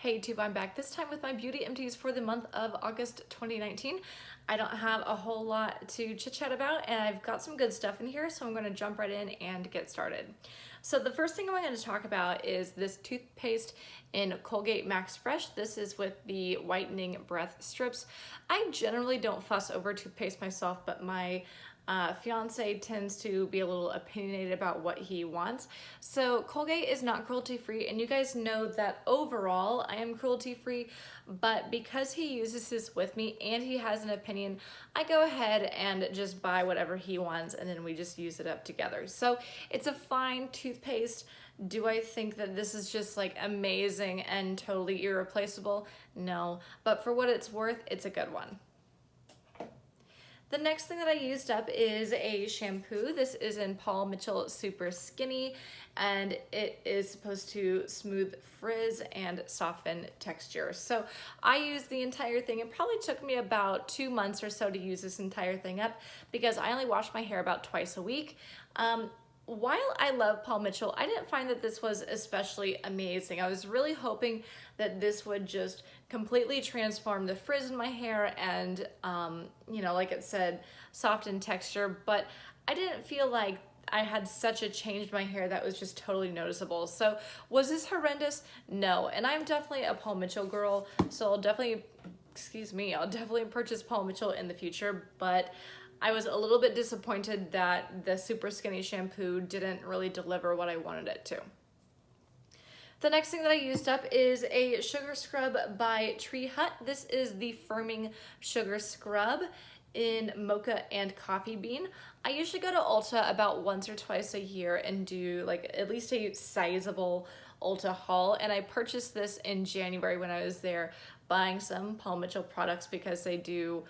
Hey Tube, I'm back this time with my beauty empties for the month of August 2019. I don't have a whole lot to chit chat about and I've got some good stuff in here, so I'm going to jump right in and get started. So the first thing I'm going to talk about is this toothpaste in Colgate Max Fresh. This is with the whitening breath strips. I generally don't fuss over toothpaste myself, but my fiance tends to be a little opinionated about what he wants. So Colgate is not cruelty free, and you guys know that overall I am cruelty free, but because he uses this with me and he has an opinion, I go ahead and just buy whatever he wants and then we just use it up together. So it's a fine toothpaste. Do I think that this is just like amazing and totally irreplaceable? No, but for what it's worth, it's a good one. The next thing that I used up is a shampoo. This is in Paul Mitchell Super Skinny, and it is supposed to smooth frizz and soften texture. So I used the entire thing. It probably took me about 2 months or so to use this entire thing up because I only wash my hair about twice a week. While I love Paul Mitchell, I didn't find that this was especially amazing. I was really hoping that this would just completely transform the frizz in my hair and, you know, like it said, soften texture, but I didn't feel like I had such a change in my hair that was just totally noticeable. So was this horrendous? No, and I'm definitely a Paul Mitchell girl, so I'll definitely purchase Paul Mitchell in the future, but I was a little bit disappointed that the Super Skinny shampoo didn't really deliver what I wanted it to. The next thing that I used up is a sugar scrub by Tree Hut. This is the firming sugar scrub in mocha and coffee bean. I usually go to Ulta about once or twice a year and do like at least a sizable Ulta haul, and I purchased this in January when I was there buying some Paul Mitchell products because they do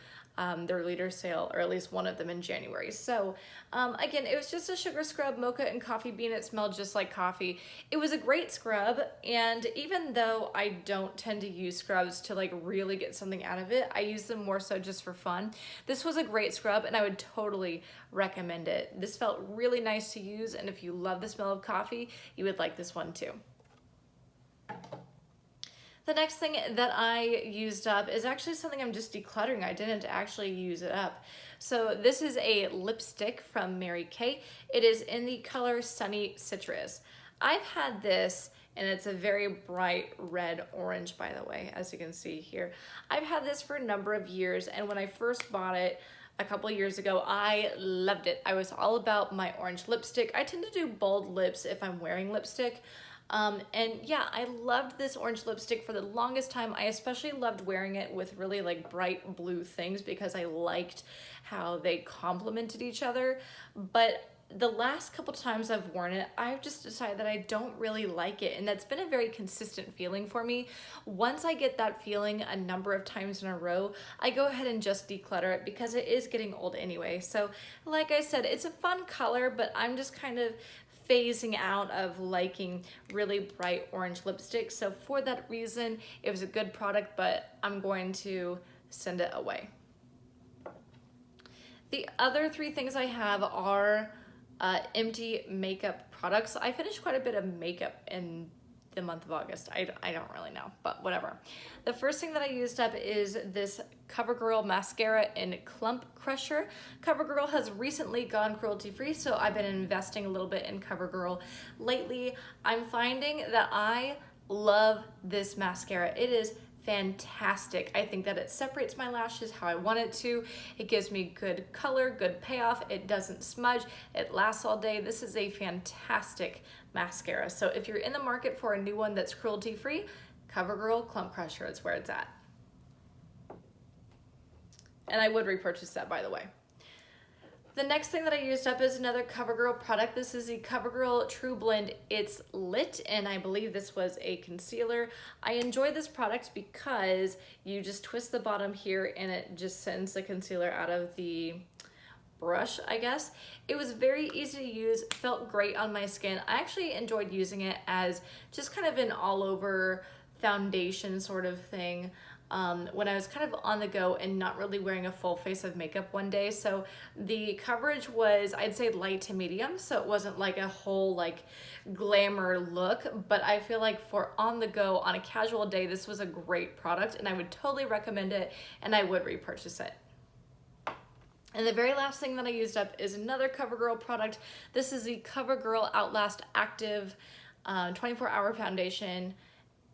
their leader sale, or at least one of them, in January. So again, it was just a sugar scrub, mocha and coffee bean. It smelled just like coffee. It was a great scrub, and even though I don't tend to use scrubs to like really get something out of it, I use them more so just for fun. This was a great scrub and I would totally recommend it. This felt really nice to use, and if you love the smell of coffee, you would like this one too. The next thing that I used up is actually something I'm just decluttering. I didn't actually use it up. So this is a lipstick from Mary Kay. It is in the color Sunny Citrus. I've had this, and it's a very bright red orange, by the way, as you can see here. I've had this for a number of years, and when I first bought it a couple of years ago, I loved it. I was all about my orange lipstick. I tend to do bold lips if I'm wearing lipstick. And yeah, I loved this orange lipstick for the longest time. I especially loved wearing it with really like bright blue things because I liked how they complemented each other. But the last couple times I've worn it, I've just decided that I don't really like it, and that's been a very consistent feeling for me. Once I get that feeling a number of times in a row, I go ahead and just declutter it because it is getting old anyway. So like I said, it's a fun color, but I'm just kind of phasing out of liking really bright orange lipstick. So for that reason, it was a good product, but I'm going to send it away. The other three things I have are empty makeup products. I finished quite a bit of makeup in the month of August. I don't really know, but whatever. The first thing that I used up is this CoverGirl mascara in Clump Crusher. CoverGirl has recently gone cruelty free, so I've been investing a little bit in CoverGirl lately. I'm finding that I love this mascara. It is fantastic. I think that it separates my lashes how I want it to. It gives me good color, good payoff. It doesn't smudge. It lasts all day. This is a fantastic mascara. So if you're in the market for a new one that's cruelty free, CoverGirl Clump Crusher is where it's at. And I would repurchase that, by the way. The next thing that I used up is another CoverGirl product. This is the CoverGirl True Blend It's Lit, and I believe this was a concealer. I enjoy this product because you just twist the bottom here and it just sends the concealer out of the brush, I guess. It was very easy to use, felt great on my skin. I actually enjoyed using it as just kind of an all over foundation sort of thing when I was kind of on the go and not really wearing a full face of makeup one day. So the coverage was, I'd say, light to medium, so it wasn't like a whole like glamour look, but I feel like for on the go on a casual day, this was a great product and I would totally recommend it and I would repurchase it. And the very last thing that I used up is another CoverGirl product. This is the CoverGirl Outlast Active 24-hour foundation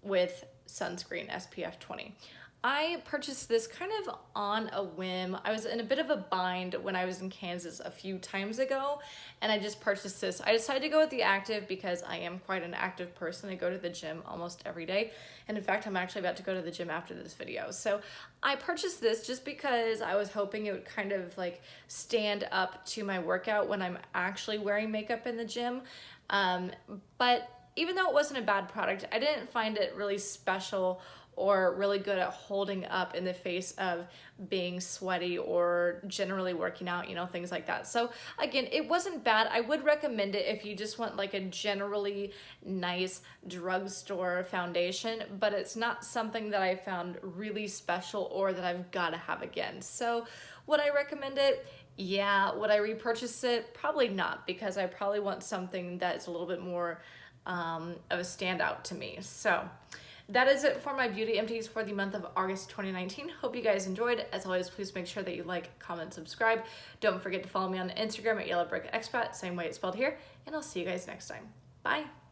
with sunscreen SPF 20. I purchased this kind of on a whim. I was in a bit of a bind when I was in Kansas a few times ago, and I just purchased this. I decided to go with the active because I am quite an active person. I go to the gym almost every day, and in fact, I'm actually about to go to the gym after this video. So I purchased this just because I was hoping it would kind of like stand up to my workout when I'm actually wearing makeup in the gym. But even though it wasn't a bad product, I didn't find it really special or really good at holding up in the face of being sweaty or generally working out, you know, things like that. So again, it wasn't bad. I would recommend it if you just want like a generally nice drugstore foundation, but it's not something that I found really special or that I've got to have again. So would I recommend it? Yeah. Would I repurchase it? Probably not, because I probably want something that's a little bit more of a standout to me. So that is it for my beauty empties for the month of August 2019. Hope you guys enjoyed. As always, please make sure that you like, comment, subscribe. Don't forget to follow me on Instagram at yellowbrickexpat, same way it's spelled here, and I'll see you guys next time. Bye.